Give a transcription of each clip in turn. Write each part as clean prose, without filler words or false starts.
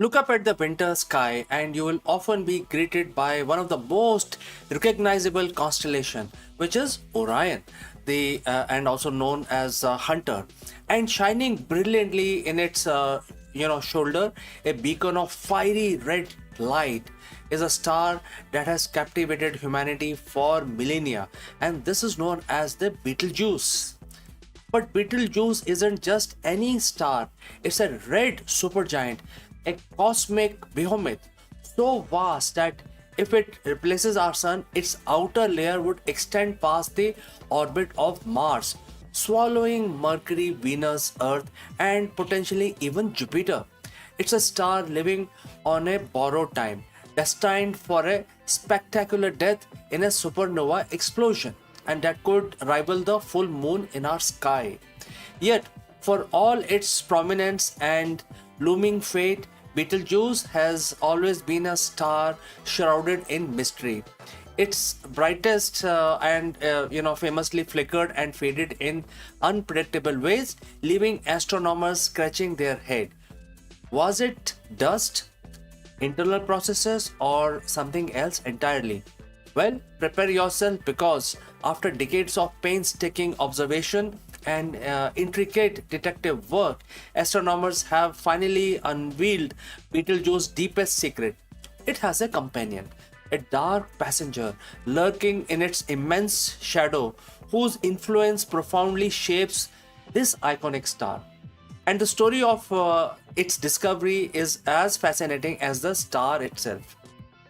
Look up at the winter sky and you will often be greeted by one of the most recognizable constellation, which is Orion, the and also known as Hunter, and shining brilliantly in its shoulder, a beacon of fiery red light is a star that has captivated humanity for millennia, and this is known as the Betelgeuse. But Betelgeuse isn't just any star, it's a red supergiant, a cosmic behemoth so vast that if it replaces our sun, its outer layer would extend past the orbit of Mars, swallowing Mercury, Venus, Earth, and potentially even Jupiter. It's a star living on a borrowed time, destined for a spectacular death in a supernova explosion, and that could rival the full moon in our sky. Yet, for all its prominence and looming fate, Betelgeuse has always been a star shrouded in mystery. Its brightest and famously flickered and faded in unpredictable ways, leaving astronomers scratching their head. Was it dust, internal processes, or something else entirely? Well, prepare yourself because after decades of painstaking observation and intricate detective work, astronomers have finally unveiled Betelgeuse's deepest secret. It has a companion, a dark passenger lurking in its immense shadow, whose influence profoundly shapes this iconic star. And the story of its discovery is as fascinating as the star itself.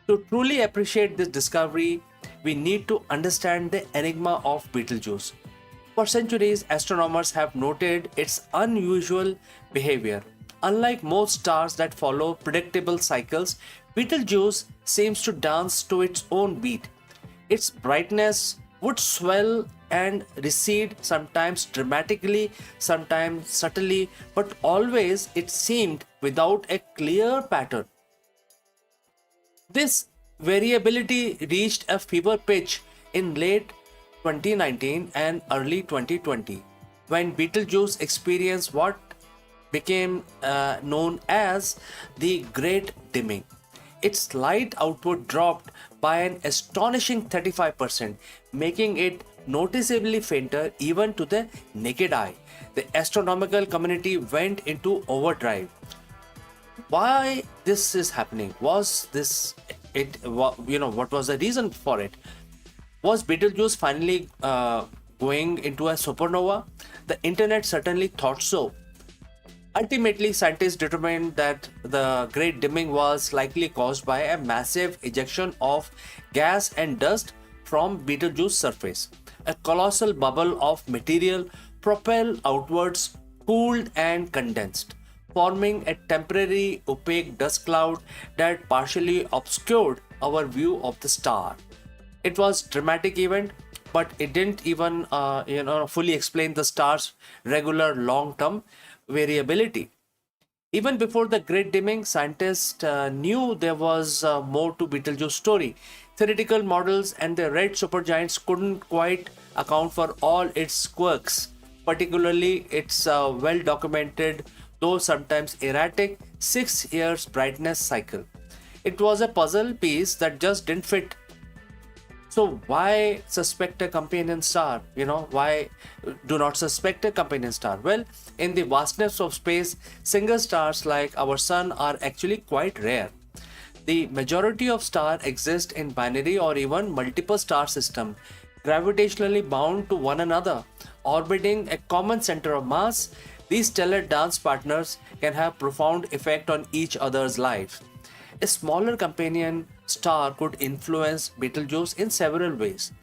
To truly appreciate this discovery, we need to understand the enigma of Betelgeuse. For centuries, astronomers have noted its unusual behavior. Unlike most stars that follow predictable cycles, Betelgeuse seems to dance to its own beat. Its brightness would swell and recede, sometimes dramatically, sometimes subtly, but always it seemed without a clear pattern. This variability reached a fever pitch in late 2019 and early 2020 when Betelgeuse experienced what became known as the Great Dimming. Its light output dropped by an astonishing 35%, making it noticeably fainter even to the naked eye. The astronomical community went into overdrive. Why this is happening? Was this what was the reason for it? Was Betelgeuse finally going into a supernova? The internet certainly thought so. Ultimately, scientists determined that the great dimming was likely caused by a massive ejection of gas and dust from Betelgeuse's surface. A colossal bubble of material propelled outwards, cooled and condensed, forming a temporary opaque dust cloud that partially obscured our view of the star. It was a dramatic event, but it didn't even fully explain the star's regular long-term variability. Even before the Great Dimming, scientists knew there was more to Betelgeuse's story. Theoretical models and the red supergiants couldn't quite account for all its quirks, particularly its well documented, though sometimes erratic, 6 years brightness cycle. It was a puzzle piece that just didn't fit. So why suspect a companion star? Why do not suspect a companion star? Well, in the vastness of space, single stars like our sun are actually quite rare. The majority of stars exist in binary or even multiple star system, gravitationally bound to one another, orbiting a common center of mass. These stellar dance partners can have profound effect on each other's life. A smaller companion star could influence Betelgeuse in several ways.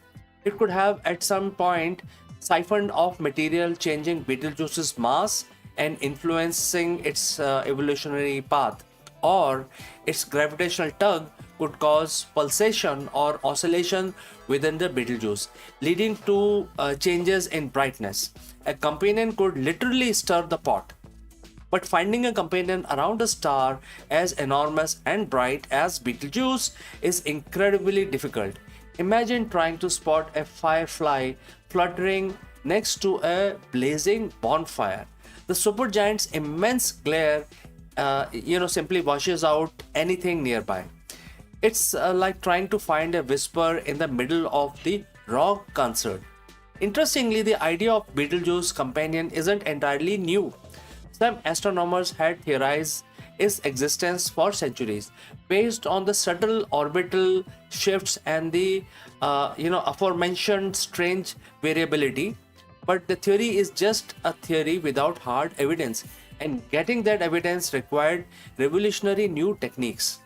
It could have at some point siphoned off material, changing Betelgeuse's mass and influencing its evolutionary path, or its gravitational tug could cause pulsation or oscillation within the Betelgeuse, leading to changes in brightness. A companion could literally stir the pot. But finding a companion around a star as enormous and bright as Betelgeuse is incredibly difficult. Imagine trying to spot a firefly fluttering next to a blazing bonfire. The supergiant's immense glare simply washes out anything nearby. It's like trying to find a whisper in the middle of the rock concert. Interestingly, the idea of Betelgeuse companion isn't entirely new. Some astronomers had theorized its existence for centuries, based on the subtle orbital shifts and the aforementioned strange variability. But the theory is just a theory without hard evidence, and getting that evidence required revolutionary new techniques.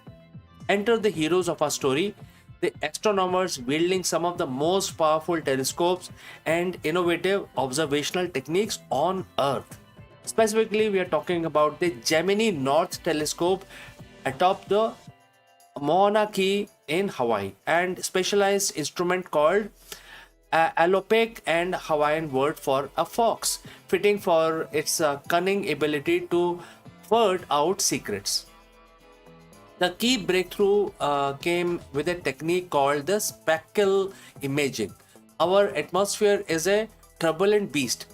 Enter the heroes of our story, the astronomers wielding some of the most powerful telescopes and innovative observational techniques on Earth. Specifically, we are talking about the Gemini North telescope atop the Mauna Kea in Hawaii, and specialized instrument called Alopec, and Hawaiian word for a fox, fitting for its cunning ability to ferret out secrets. The key breakthrough came with a technique called the speckle imaging. Our atmosphere is a turbulent beast.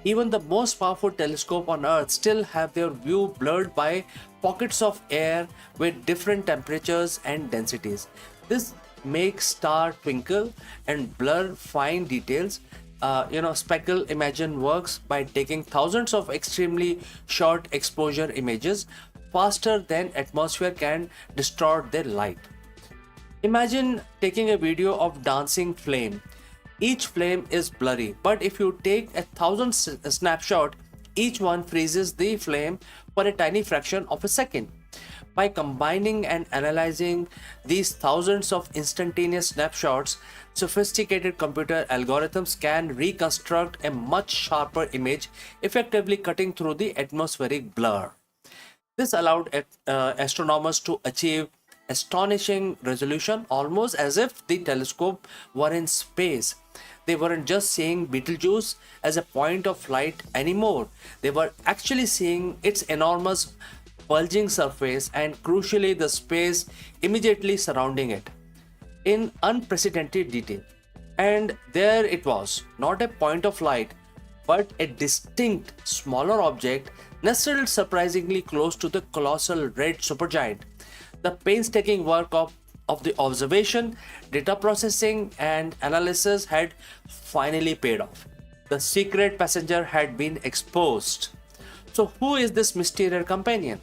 Even the most powerful telescope on Earth still have their view blurred by pockets of air with different temperatures and densities. This makes star twinkle and blur fine details. Speckle imagine works by taking thousands of extremely short exposure images faster than atmosphere can distort their light. Imagine taking a video of dancing flame. Each flame is blurry, but if you take a thousand snapshot, each one freezes the flame for a tiny fraction of a second. By combining and analyzing these thousands of instantaneous snapshots, sophisticated computer algorithms can reconstruct a much sharper image, effectively cutting through the atmospheric blur. This allowed astronomers to achieve astonishing resolution, almost as if the telescope were in space. They weren't just seeing Betelgeuse as a point of light anymore. They were actually seeing its enormous bulging surface and, crucially, the space immediately surrounding it in unprecedented detail. And there it was, not a point of light, but a distinct smaller object nestled surprisingly close to the colossal red supergiant. The painstaking work of the observation, data processing, and analysis had finally paid off. The secret passenger had been exposed. So, who is this mysterious companion?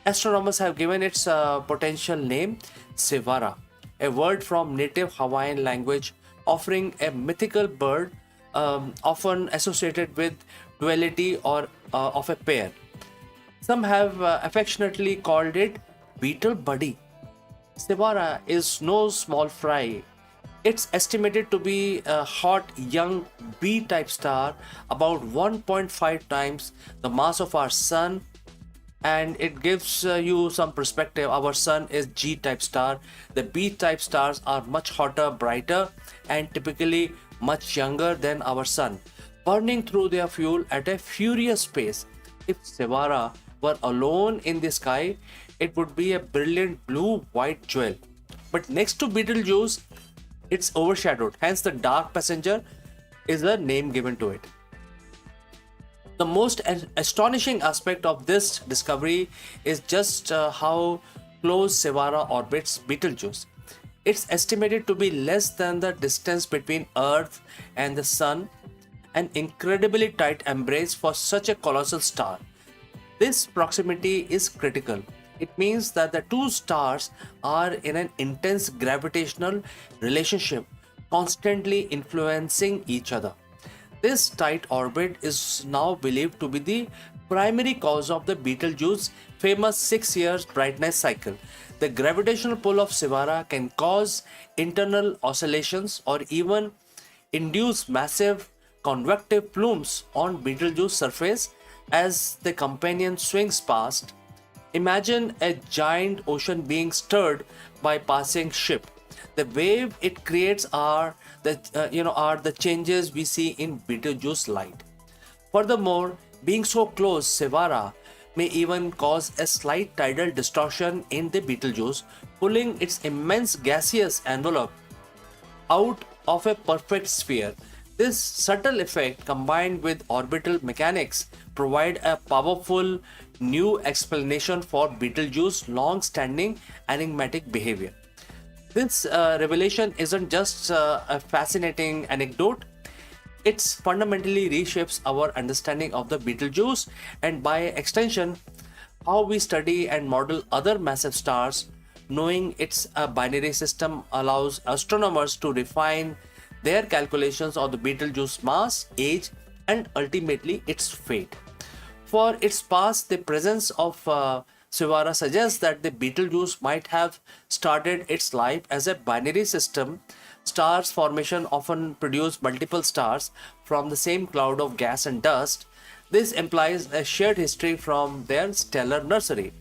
Astronomers have given its potential name Siwarha, a word from native Hawaiian language offering a mythical bird often associated with duality or of a pair. Some have affectionately called it Betelbuddy. Siwarha is no small fry. It's estimated to be a hot young B-type star, about 1.5 times the mass of our sun, and it gives you some perspective. Our sun is G-type star. The B-type stars are much hotter, brighter, and typically much younger than our sun, burning through their fuel at a furious pace. If Siwarha were alone in the sky, it would be a brilliant blue-white jewel. But next to Betelgeuse, it's overshadowed. Hence, the dark passenger is the name given to it. The most astonishing aspect of this discovery is just how close Siwarha orbits Betelgeuse. It's estimated to be less than the distance between Earth and the Sun, an incredibly tight embrace for such a colossal star. This proximity is critical. It means that the two stars are in an intense gravitational relationship, constantly influencing each other. This tight orbit is now believed to be the primary cause of the Betelgeuse famous 6 year brightness cycle. The gravitational pull of Siwarha can cause internal oscillations or even induce massive convective plumes on Betelgeuse surface as the companion swings past. Imagine a giant ocean being stirred by passing ship. The wave it creates are the changes we see in Betelgeuse light. Furthermore, being so close, Siwarha may even cause a slight tidal distortion in the Betelgeuse, pulling its immense gaseous envelope out of a perfect sphere. This subtle effect combined with orbital mechanics provide a powerful new explanation for Betelgeuse's long-standing enigmatic behavior. This revelation isn't just a fascinating anecdote, it fundamentally reshapes our understanding of the Betelgeuse and by extension how we study and model other massive stars. Knowing it's a binary system allows astronomers to refine their calculations of the Betelgeuse mass, age, and ultimately its fate. For its past, the presence of Siwarha suggests that the Betelgeuse might have started its life as a binary system. Stars formation often produce multiple stars from the same cloud of gas and dust. This implies a shared history from their stellar nursery.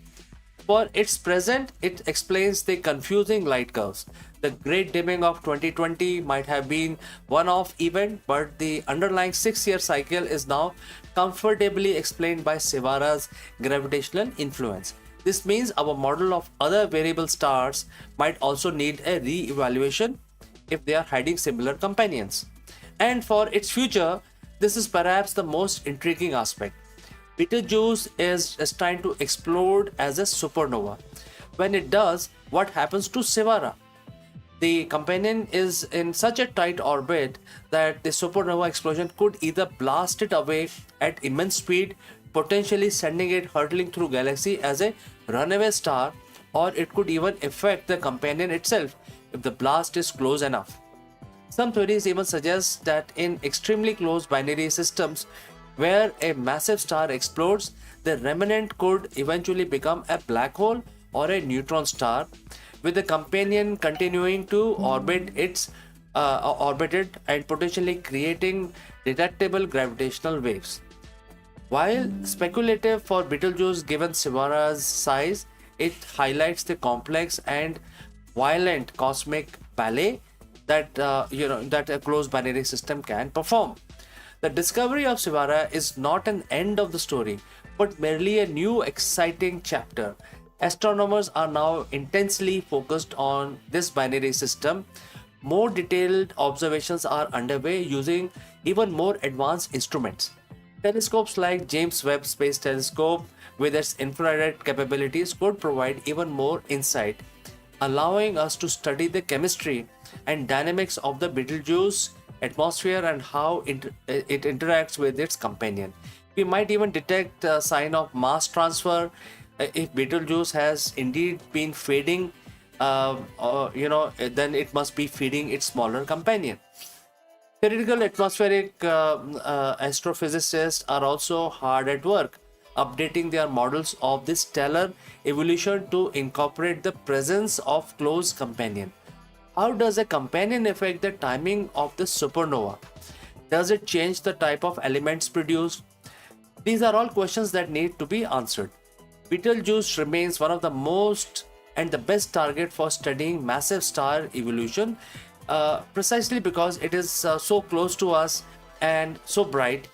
For its present, it explains the confusing light curves. The great dimming of 2020 might have been one-off event, but the underlying 6-year cycle is now comfortably explained by Siwarha's gravitational influence. This means our model of other variable stars might also need a re-evaluation if they are hiding similar companions. And for its future, this is perhaps the most intriguing aspect. Betelgeuse is destined to explode as a supernova. When it does, what happens to Siwarha? The companion is in such a tight orbit that the supernova explosion could either blast it away at immense speed, potentially sending it hurtling through galaxy as a runaway star, or it could even affect the companion itself if the blast is close enough. Some theories even suggest that in extremely close binary systems where a massive star explodes, the remnant could eventually become a black hole or a neutron star, with the companion continuing to orbit it and potentially creating detectable gravitational waves. While speculative for Betelgeuse given Siwarha's size, it highlights the complex and violent cosmic ballet that a closed binary system can perform. The discovery of Siwarha is not an end of the story, but merely a new exciting chapter. Astronomers are now intensely focused on this binary system. More detailed observations are underway using even more advanced instruments. Telescopes like James Webb Space Telescope with its infrared capabilities could provide even more insight, allowing us to study the chemistry and dynamics of the Betelgeuse atmosphere and how it interacts with its companion. We might even detect a sign of mass transfer if Betelgeuse has indeed been fading. Then it must be feeding its smaller companion. Theoretical atmospheric astrophysicists are also hard at work, updating their models of this stellar evolution to incorporate the presence of close companion. How does a companion affect the timing of the supernova? Does it change the type of elements produced? These are all questions that need to be answered. Betelgeuse remains one of the most and the best target for studying massive star evolution, precisely because it is so close to us and so bright.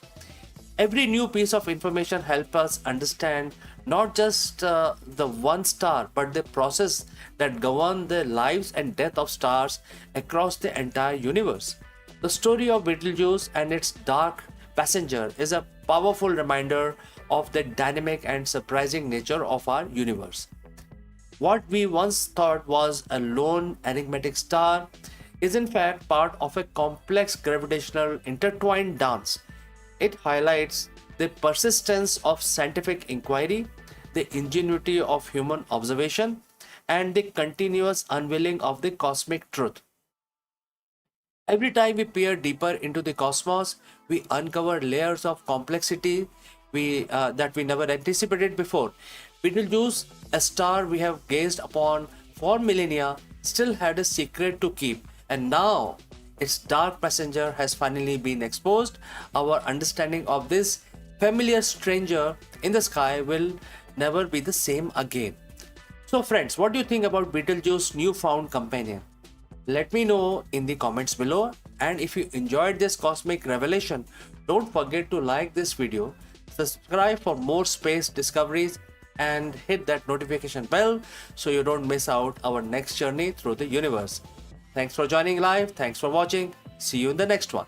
Every new piece of information helps us understand not just the one star, but the process that govern the lives and death of stars across the entire universe. The story of Betelgeuse and its dark passenger is a powerful reminder of the dynamic and surprising nature of our universe. What we once thought was a lone enigmatic star is in fact part of a complex gravitational intertwined dance. It highlights the persistence of scientific inquiry, the ingenuity of human observation, and the continuous unveiling of the cosmic truth. Every time we peer deeper into the cosmos, we uncover layers of complexity that we never anticipated before. Betelgeuse, a star we have gazed upon for millennia, still had a secret to keep, and now its dark passenger has finally been exposed. Our understanding of this familiar stranger in the sky will never be the same again. So friends, what do you think about Betelgeuse's newfound companion? Let me know in the comments below, and if you enjoyed this cosmic revelation, don't forget to like this video, subscribe for more space discoveries, and hit that notification bell so you don't miss out our next journey through the universe. Thanks for joining live, thanks for watching, see you in the next one.